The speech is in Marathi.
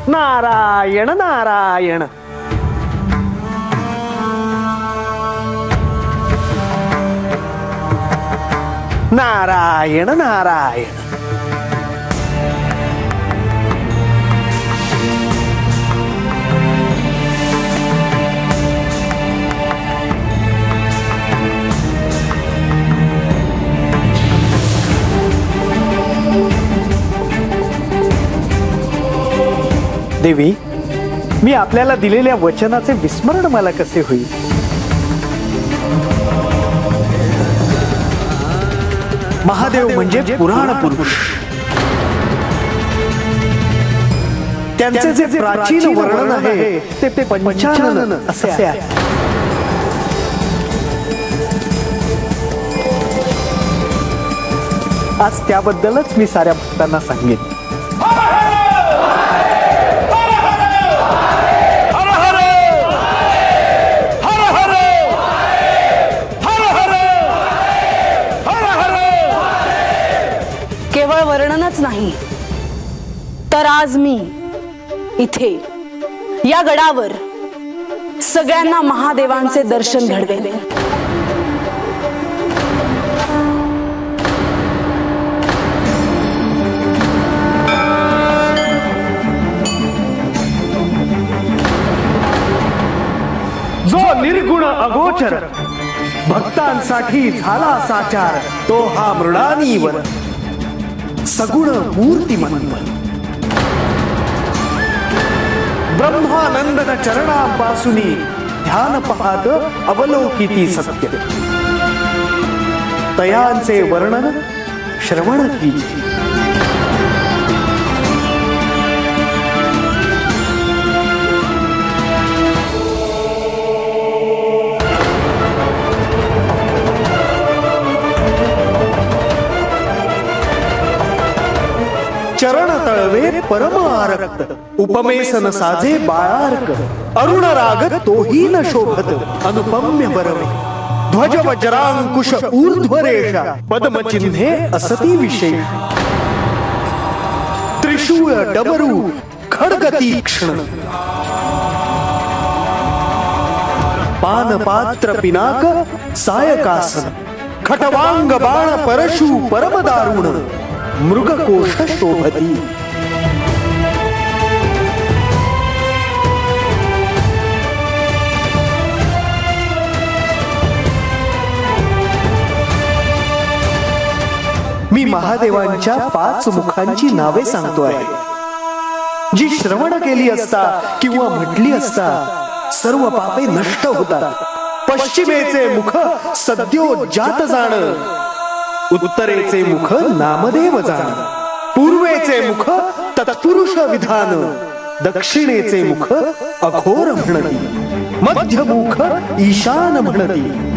नारायण नारायण. नारायण नारायण. देवी, मी आपल्याला दिलेल्या वचनाचे विस्मरण मला कसे होईल? महादेव म्हणजे पुराण पुरुष. त्यांचे जे प्राचीन वर्णन आहे ते पंचानन असे आहे. आज त्याबद्दलच मी साऱ्या भक्तांना सांगेन. केवळ वर्णनच नाही, तर आज मी इथे या गडावर सगळ्यांना महादेवांचे दर्शन घडवेन. जो निर्गुण अगोचर भक्तांसाठी झाला साचार, तो हा मृडानीवर सगुण मूर्तिमंत. ब्रह्मानंदन चरणापासूनी ध्यान पाहत अवलोकिती सत्य. तयांचे वर्णन श्रवण कीजे. चरण तळवे परम आरक्त, उपमेसन साजे बाळार्क. अरुण राग तोही न शोभत, अनुपम्य बरवे. ध्वज वज्रांकुश ऊर्ध्वरेषा, पद्मचिन्हे असती विशेष. त्रिशूळ डमरू खड्ग तीक्ष्ण, पानपात्र पिनाक सायकासन. खटवांग बाण परशु परमदारुण, मृगकोश शोभती. मी महादेवांच्या 5 मुखांची नावे सांगतो आहे, जी श्रवण केली असता किंवा म्हटली असता सर्व पापे नष्ट होतात. पश्चिमेचे मुख सद्योजात जाण, उत्तरेचे मुख नामदेव जाण. पूर्वेचे मुख तत्पुरुष विधान, दक्षिणेचे मुख अघोर म्हणती. मध्यमुख ईशान म्हणती.